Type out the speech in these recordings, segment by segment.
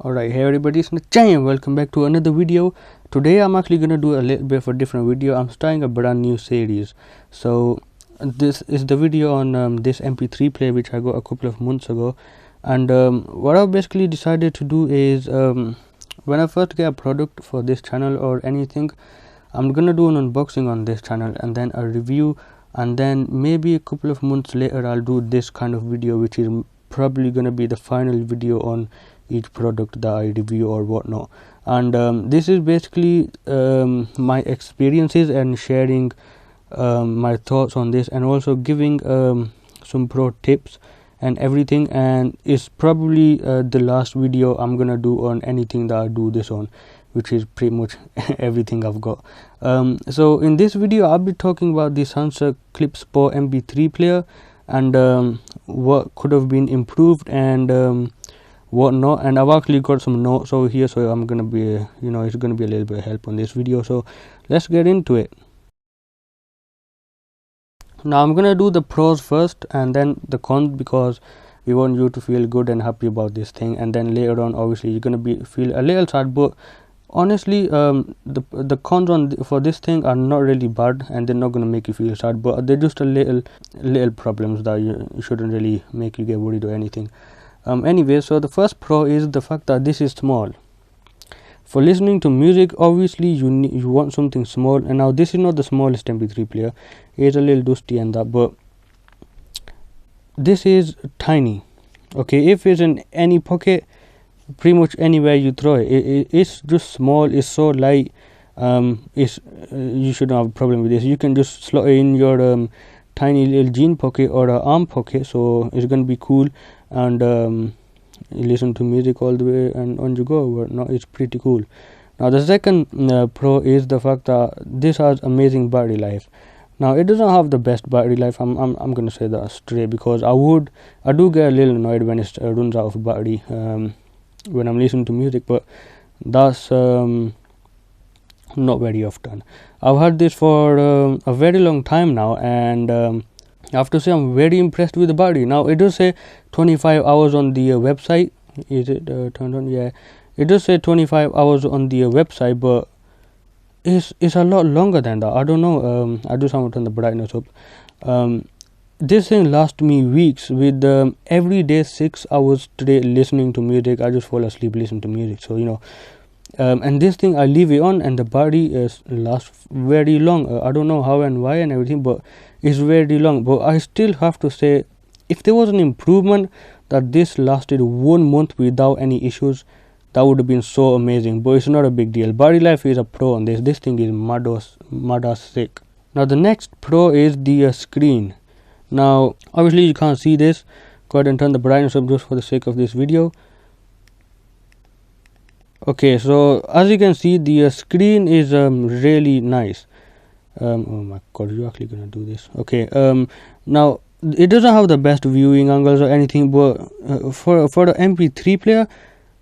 Alright, hey everybody, it's Najam. Welcome back to another video. Today I'm actually gonna do a little bit of a different video. I'm starting a brand new series. So this is the video on this MP3 player which I got a couple of months ago. And what I've basically decided to do is when I first get a product for this channel or anything, I'm gonna do an unboxing on this channel and then a review, and then maybe a couple of months later I'll do this kind of video, which is probably gonna be the final video on each product that I review or whatnot. And this is basically my experiences and sharing my thoughts on this, and also giving some pro tips and everything. And it's probably the last video I'm gonna do on anything that I do this on, which is pretty much everything I've got. So in this video I'll be talking about the Sansa Clip Sport MP3 player and what could have been improved and whatnot. And I've actually got some notes over here, so I'm gonna be it's gonna be a little bit of help on this video. So let's get into it. Now I'm gonna do the pros first and then the cons, because we want you to feel good and happy about this thing, and then later on obviously you're gonna feel a little sad. But honestly, the cons for this thing are not really bad, and they're not gonna make you feel sad, but they're just a little problems that you shouldn't really make you get worried or anything. Anyway, so the first pro is the fact that this is small. For listening to music, obviously you want something small, and now this is not the smallest MP3 player. It's a little dusty and that, but this is tiny. Okay, if it's in any pocket, pretty much anywhere you throw it, it's just small. It's so light. You shouldn't have a problem with this. You can just slot it in your tiny little jean pocket or arm pocket, so it's gonna be cool. And you listen to music all the way and on you go. But no, it's pretty cool. Now the second pro is the fact that this has amazing battery life. Now it doesn't have the best battery life. I'm gonna say that straight, because I do get a little annoyed when it runs out of battery when I'm listening to music, but that's not very often. I've had this for a very long time now, and I have to say I'm very impressed with the battery. Now it does say 25 hours on the website. Is it turned on? Yeah, it does say 25 hours on the website, but it's a lot longer than that. I don't know. I just want to turn the brightness up. This thing lasts me weeks with every day 6 hours straight listening to music. I just fall asleep listening to music. So and this thing I leave it on and the battery lasts very long. I don't know how and why and everything, but it's very long. But I still have to say, if there was an improvement that this lasted 1 month without any issues, that would have been so amazing. But it's not a big deal. Battery life is a pro on this. This thing is mad as sick. Now the next pro is the screen. Now obviously you can't see this. Go ahead and turn the brightness up just for the sake of this video. Okay, so as you can see, the screen is really nice. Oh my god, you're actually gonna do this. Okay, now it doesn't have the best viewing angles or anything, but for the MP3 player,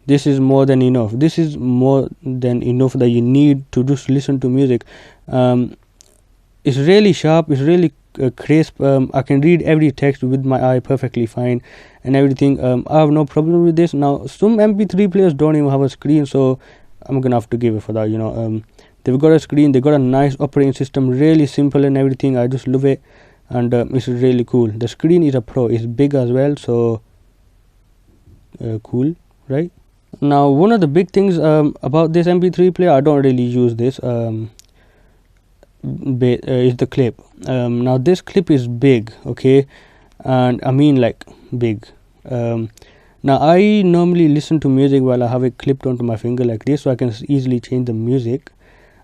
this is more than enough. This is more than enough that you need to just listen to music. It's really sharp. It's really crisp. I can read every text with my eye perfectly fine and everything. I have no problem with this. Now some MP3 players don't even have a screen, so I'm gonna have to give it for that. They've got a screen, they got a nice operating system, really simple and everything. I just love it, and it's really cool. The screen is a pro. It's big as well, so cool, right? Now one of the big things about this MP3 player, I don't really use this, is the clip. Now this clip is big, okay, and I mean like big. Now I normally listen to music while I have it clipped onto my finger like this, so I can easily change the music.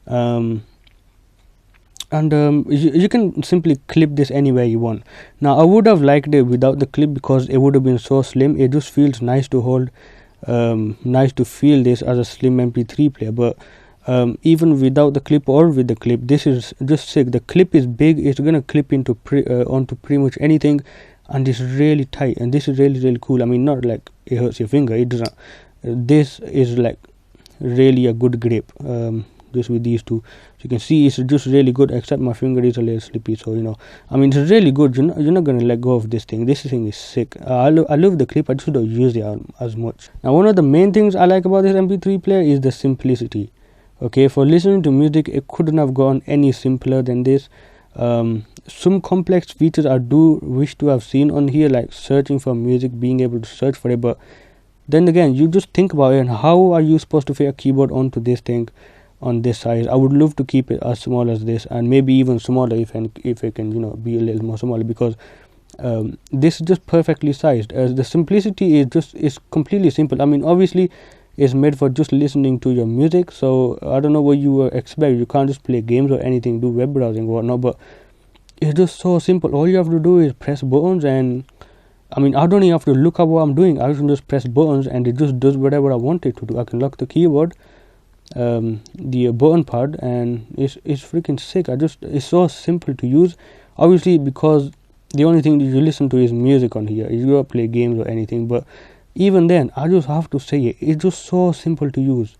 You can simply clip this anywhere you want. Now I would have liked it without the clip, because it would have been so slim. It just feels nice to hold, nice to feel this as a slim MP3 player. But even without the clip or with the clip, this is just sick. The clip is big. It's gonna clip into onto pretty much anything, and it's really tight, and this is really cool. I mean, not like it hurts your finger. It doesn't. This is like really a good grip. just with these two. So you can see it's just really good, except my finger is a little slippy, so I mean, it's really good. You're not gonna let go of this thing. This thing is sick. I love the clip. I just don't use it as much. Now, one of the main things I like about this MP3 player is the simplicity. Okay, for listening to music, it couldn't have gone any simpler than this. Some complex features I do wish to have seen on here, like searching for music, being able to search for it, but then again, you just think about it, and how are you supposed to fit a keyboard onto this thing on this size? I would love to keep it as small as this, and maybe even smaller if it can be a little more smaller, because this is just perfectly sized. The simplicity is completely simple. I mean, obviously it's made for just listening to your music, so I don't know what you expect. You can't just play games or anything, do web browsing or whatnot, but it's just so simple. All you have to do is press buttons, and I mean, I don't even have to look up what I'm doing. I can just press buttons and it just does whatever I want it to do. I can lock the keyboard, the button pad, and it's freaking sick. It's so simple to use. Obviously, because the only thing that you listen to is music on here. You don't play games or anything, but even then, I just have to say it's just so simple to use.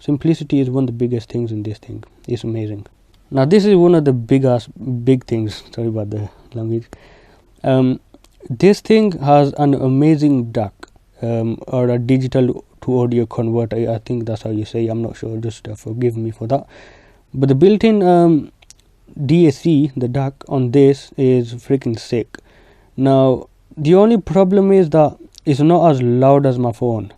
Simplicity is one of the biggest things in this thing. It's amazing. Now, this is one of the big things. Sorry about the language. This thing has an amazing DAC, or a digital to audio converter. I think that's how you say. I'm not sure. Just forgive me for that. But the built-in DAC, the DAC on this, is freaking sick. Now, the only problem is that it's not as loud as my phone.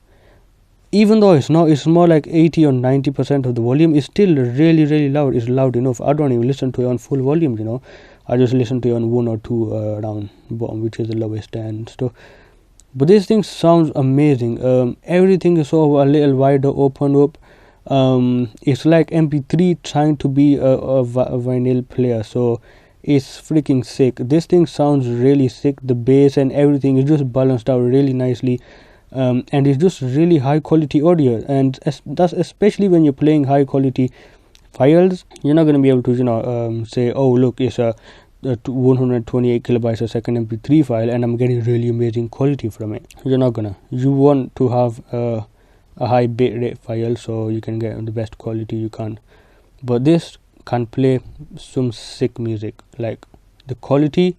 Even though it's more like 80 or 90% of the volume. It's still really loud. It's loud enough. I don't even listen to it on full volume. I just listen to it on 1 or 2 around bottom, which is the lowest and stuff. But this thing sounds amazing. Everything is sort of a little wider, open up. It's like MP3 trying to be a vinyl player, so it's freaking sick. This thing sounds really sick. The bass and everything is just balanced out really nicely, and it's just really high quality audio. And that's especially when you're playing high quality files. You're not going to be able to say, oh look, it's a 128 kilobytes a second MP3 file and I'm getting really amazing quality from it. You're not gonna. You want to have a high bitrate file so you can get the best quality you can. But this can play some sick music. Like, the quality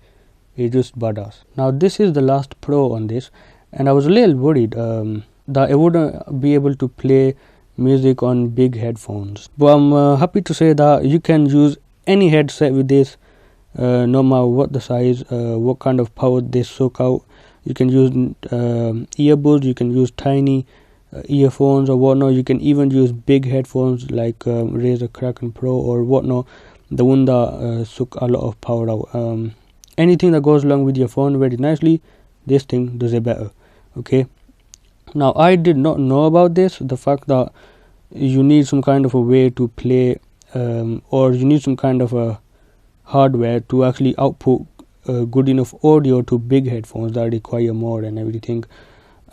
is just badass. Now, this is the last Pro on this, and I was a little worried that it wouldn't be able to play music on big headphones, but I'm happy to say that you can use any headset with this, no matter what the size, what kind of power they suck out. You can use earbuds, you can use tiny earphones or whatnot. You can even use big headphones like Razer Kraken Pro or whatnot, the one that suck a lot of power out. Anything that goes along with your phone very nicely, this thing does it better. Okay, now I did not know about this, the fact that you need some kind of a way to play, or you need some kind of a hardware to actually output good enough audio to big headphones that require more and everything.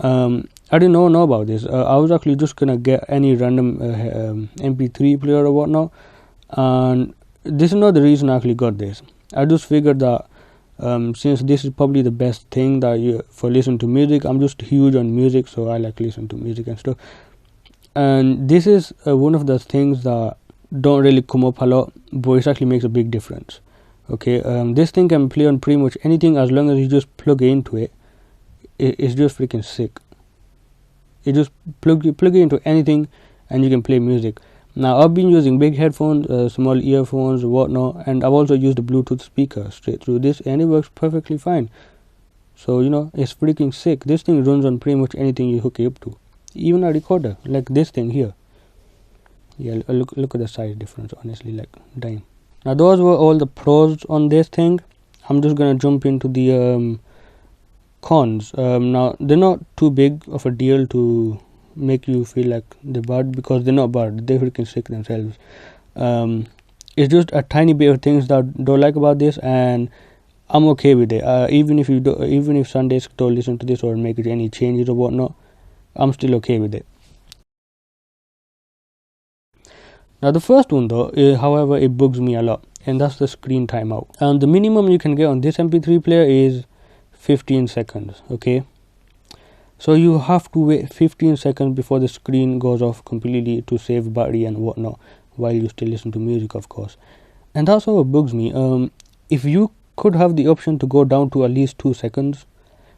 I didn't know about this. I was actually just gonna get any random MP3 player or whatnot, and this is not the reason I actually got this. I just figured that since this is probably the best thing that for listening to music, I'm just huge on music, so I like listen to music and stuff. And this is one of the things that don't really come up a lot, but it actually makes a big difference. Okay, this thing can play on pretty much anything as long as you just plug into it. It's just freaking sick. You just plug it into anything and you can play music. Now, I've been using big headphones, small earphones, whatnot, and I've also used a Bluetooth speaker straight through this, and it works perfectly fine. So it's freaking sick. This thing runs on pretty much anything you hook it up to, even a recorder like this thing here. Yeah, look at the size difference, honestly, like damn. Now, those were all the pros on this thing. I'm just gonna jump into the cons. Now, they're not too big of a deal to make you feel like they're bad, because they're not bad. They're freaking sick themselves. It's just a tiny bit of things that I don't like about this, and I'm okay with it. Even if SanDisk don't listen to this or make any changes or whatnot, I'm still okay with it. Now, the first one though, however, it bugs me a lot, and that's the screen timeout. And the minimum you can get on this MP3 player is 15 seconds. Okay, So you have to wait 15 seconds before the screen goes off completely to save battery and whatnot, while you still listen to music, of course. And that's what bugs me. If you could have the option to go down to at least 2 seconds,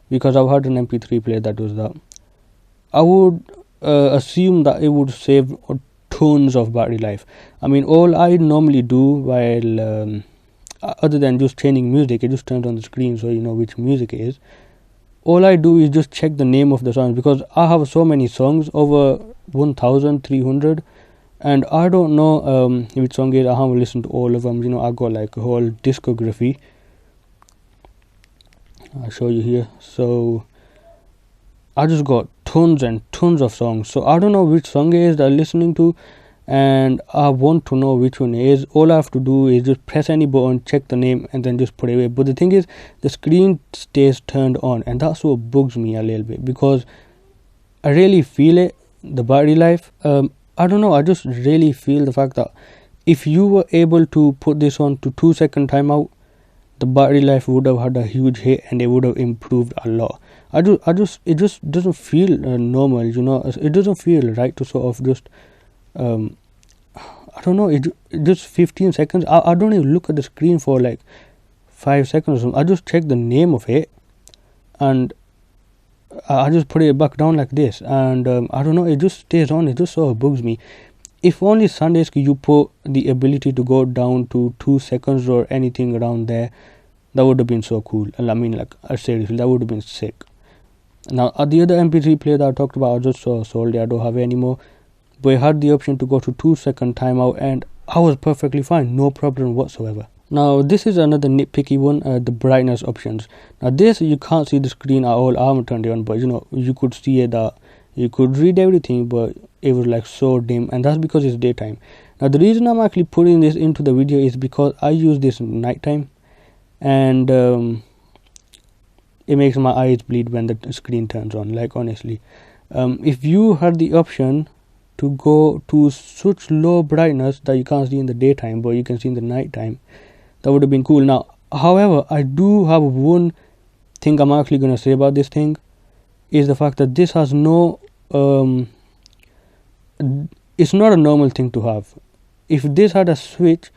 because I've had an MP3 player that does that, I would assume that it would save tons of battery life. I mean, all I normally do while other than just changing music, it just turns on the screen so you know which music it is. All I do is just check the name of the songs, because I have so many songs, over 1300, and I don't know which song it is. I haven't listened to all of them. You know, I got like a whole discography. I'll show you here. So I just got tons and tons of songs, so I don't know which song it is that I'm listening to, and I want to know which one it is. All I have to do is just press any button, check the name, and then just put it away. But the thing is, the screen stays turned on, and that's what bugs me a little bit, because I really feel it, the battery life. I don't know, I just really feel the fact that if you were able to put this on to 2-second timeout, the battery life would have had a huge hit and it would have improved a lot. It just doesn't feel normal, you know. It doesn't feel right to sort of just I don't know, it just 15 seconds. I don't even look at the screen for like 5 seconds or something. I just check the name of it and I just put it back down like this, and I don't know, it just stays on. It just sort of bugs me. If only SanDisk you put the ability to go down to 2 seconds or anything around there, that would have been so cool. I mean, like, seriously, that would have been sick. Now, the other MP3 player that I talked about, I just sold it. I don't have it anymore. But it had the option to go to 2-second timeout, and I was perfectly fine, no problem whatsoever. Now, this is another nitpicky one, the brightness options. Now, this, you can't see the screen at all. I haven't turned it on, but you know, you could see it, that you could read everything, but it was like so dim, and that's because it's daytime. Now, the reason I'm actually putting this into the video is because I use this in nighttime, and it makes my eyes bleed when the screen turns on, like, honestly. If you had the option to go to such low brightness that you can't see in the daytime but you can see in the nighttime, that would have been cool. Now, however, I do have one thing I'm actually going to say about this thing, is the fact that this has no it's not a normal thing to have. If this had a switch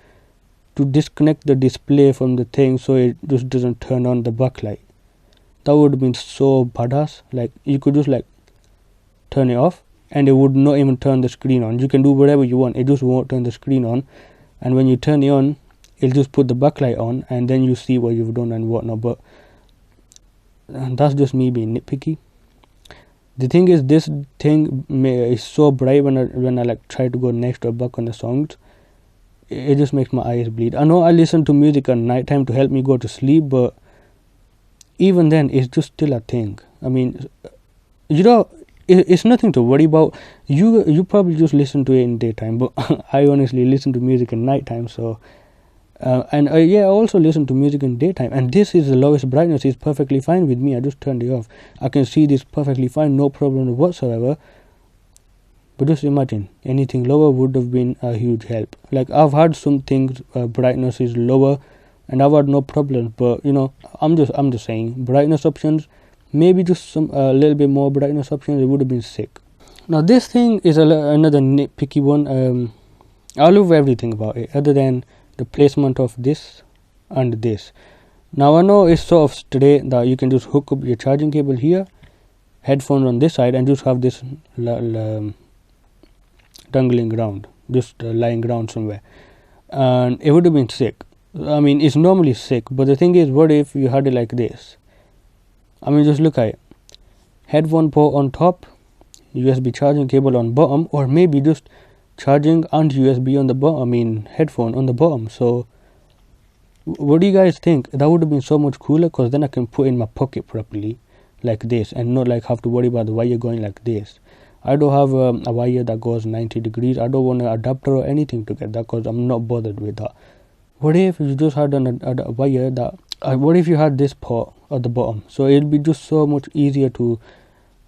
to disconnect the display from the thing so it just doesn't turn on the backlight, that would have been so badass. Like, you could just like turn it off and it would not even turn the screen on. You can do whatever you want, it just won't turn the screen on, and when you turn it on, it'll just put the backlight on, and then you see what you've done and whatnot. But that's just me being nitpicky. The thing is, this thing is so bright when I like try to go next or back on the songs, it just makes my eyes bleed. I know I listen to music at night time to help me go to sleep, but even then, it's just still a thing. I mean, you know, it's nothing to worry about. You probably just listen to it in daytime, but I honestly listen to music at night time. So yeah, I also listen to music in daytime, and this is the lowest brightness. It's perfectly fine with me. I just turned it off. I can see this perfectly fine, no problem whatsoever. But just imagine, anything lower would have been a huge help. Like, I've had some things brightness is lower and I've had no problems, but you know, I'm just saying, brightness options, maybe just some a little bit more brightness options, it would have been sick. Now, this thing is another nitpicky one. I love everything about it other than the placement of this and this. Now, I know it's sort of straight that you can just hook up your charging cable here, headphones on this side, and just have this dangling around, just lying around somewhere, and it would have been sick. I mean, it's normally sick, but the thing is, what if you had it like this? I mean, just look at it. Headphone port on top, USB charging cable on bottom, or maybe just charging and USB on the bottom, I mean headphone on the bottom. So what do you guys think? That would have been so much cooler, because then I can put in my pocket properly like this and not like have to worry about the wire going like this. I don't have a wire that goes 90 degrees. I don't want an adapter or anything to get that, because I'm not bothered with that. What if you just had a wire that what if you had this port at the bottom? So it'll be just so much easier to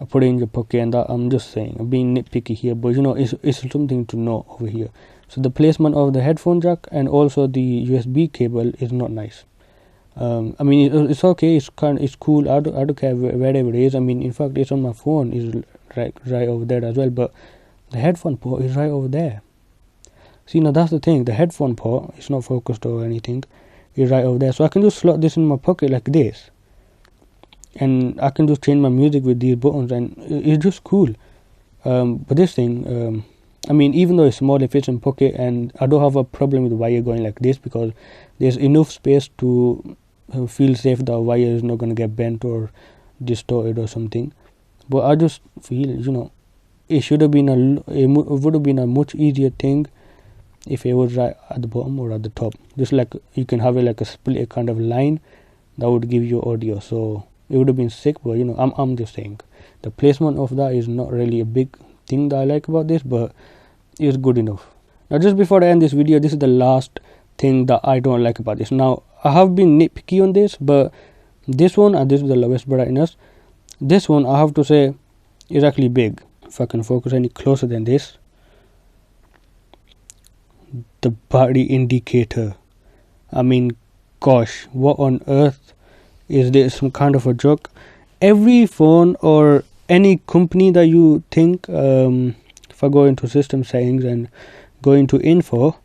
put it in your pocket. And that, I'm just saying, I'm being nitpicky here, but you know, it's something to know over here. So the placement of the headphone jack and also the USB cable is not nice. I mean, it's okay, it's cool. I don't care wherever it is. I mean, in fact, it's on my phone, is right over there as well, but the headphone port is right over there. See, now that's the thing, the headphone port is not focused or anything, is right over there. So I can just slot this in my pocket like this, and I can just change my music with these buttons, and it's just cool. But this thing, I mean, even though it's small, it fits in pocket, and I don't have a problem with the wire going like this, because there's enough space to feel safe the wire is not going to get bent or distorted or something. But I just feel, you know, it should have been it would have been a much easier thing if it was right at the bottom or at the top. Just like you can have it like a split kind of line that would give you audio. So it would have been sick, but you know, I'm just saying the placement of that is not really a big thing that I like about this, but it's good enough. Now, just before I end this video, this is the last thing that I don't like about this. Now, I have been nitpicky on this, but this one, and this is the lowest brightness, this one I have to say is actually big. If I can focus any closer than this, the battery indicator, I mean, gosh, what on earth is this? Some kind of a joke? Every phone or any company that you think, if I go into system settings and go into info,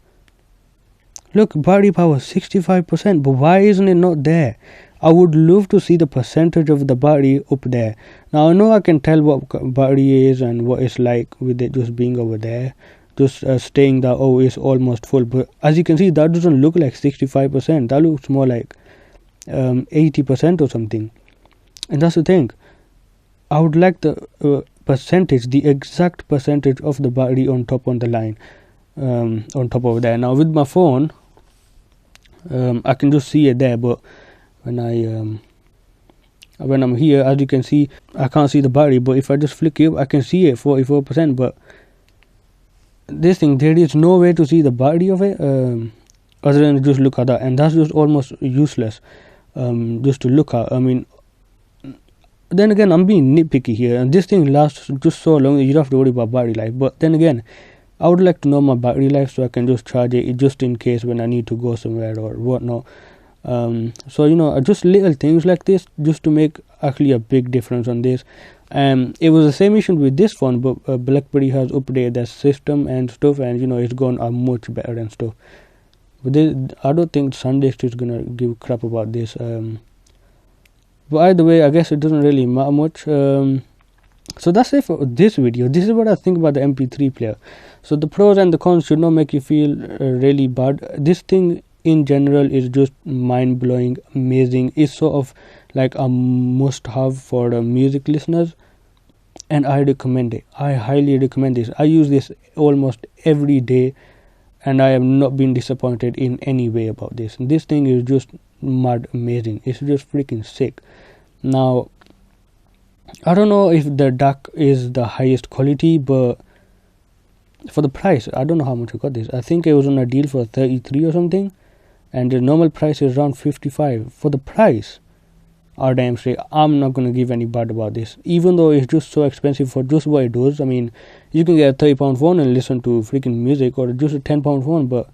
look, battery power 65%, but why isn't it not there? I would love to see the percentage of the battery up there. Now, I know I can tell what battery is and what it's like with it just being over there, just staying that, oh, it's almost full, but as you can see, that doesn't look like 65%. That looks more like 80% or something. And that's the thing, I would like the percentage, the exact percentage of the battery on top on the line, on top of there. Now with my phone, I can just see it there, but when I'm here, as you can see, I can't see the battery, but if I just flick it, I can see it 44%. But this thing, there is no way to see the battery of it, other than just look at that, and that's just almost useless, just to look at. I mean, then again, I'm being nitpicky here, and this thing lasts just so long, you don't have to worry about battery life. But then again, I would like to know my battery life so I can just charge it just in case when I need to go somewhere or whatnot. So you know, just little things like this just to make actually a big difference on this. It was the same issue with this phone, but BlackBerry has updated their system and stuff, and you know, it's gone much better and stuff. But I don't think SanDisk is gonna give crap about this. But either way, I guess it doesn't really matter much. So that's it for this video. This is what I think about the MP3 player. So the pros and the cons should not make you feel really bad. This thing in general is just mind-blowing, amazing. It's sort of like a must-have for the music listeners, and I recommend it. I highly recommend this. I use this almost every day, and I have not been disappointed in any way about this. And this thing is just mad amazing. It's just freaking sick. Now, I don't know if the DAC is the highest quality, but for the price, I don't know how much I got this. I think it was on a deal for 33 or something, and the normal price is around 55. For the price, I damn straight, I'm not gonna give any bad about this, even though it's just so expensive for just what it does. I mean, you can get a £30 phone and listen to freaking music, or just a £10 phone, but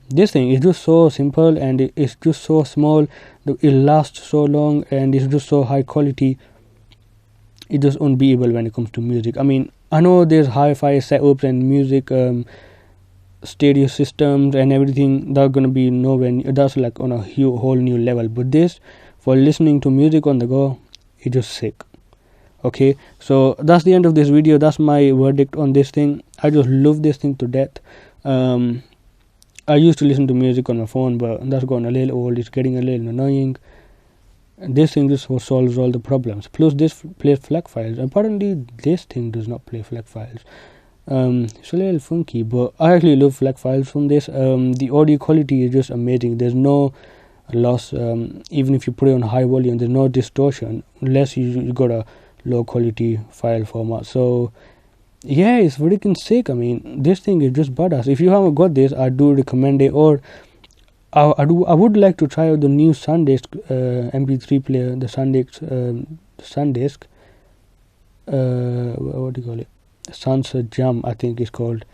this thing is just so simple, and it's just so small, it lasts so long, and it's just so high quality. It's just unbeatable when it comes to music. I mean, I know there's hi-fi setups and music stereo systems and everything that are gonna be nowhere near, that's like on a whole new level, but this, for listening to music on the go, it's just sick. Okay, so that's the end of this video. That's my verdict on this thing. I just love this thing to death. I used to listen to music on my phone, but that's gone a little old. It's getting a little annoying. And this thing just solves all the problems. Plus, this plays FLAC files. Apparently, this thing does not play FLAC files. It's a little funky, but I actually love FLAC files from this. The audio quality is just amazing. There's no loss, even if you put it on high volume. There's no distortion unless you got a low quality file format. So yeah, it's freaking sick. I mean, this thing is just badass. If you haven't got this, I do recommend it. Or I would like to try out the new SanDisk MP3 player, the SanDisk what do you call it, Sansa Jam, I think it's called.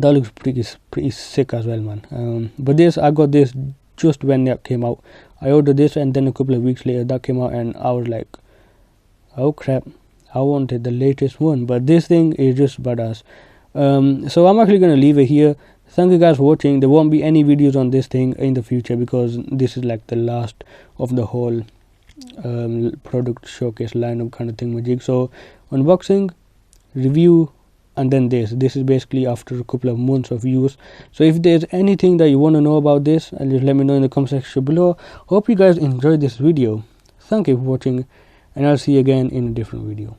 That looks pretty sick as well, man. But this, I got this just when that came out. I ordered this, and then a couple of weeks later that came out, and I was like, oh crap, I wanted the latest one. But this thing is just badass. So I'm actually gonna leave it here. Thank you guys for watching. There won't be any videos on this thing in the future because this is like the last of the whole product showcase lineup kind of thing majig. So unboxing, review, and then this is basically after a couple of months of use. So if there's anything that you want to know about this, just let me know in the comment section below. Hope you guys enjoyed this video. Thank you for watching, and I'll see you again in a different video.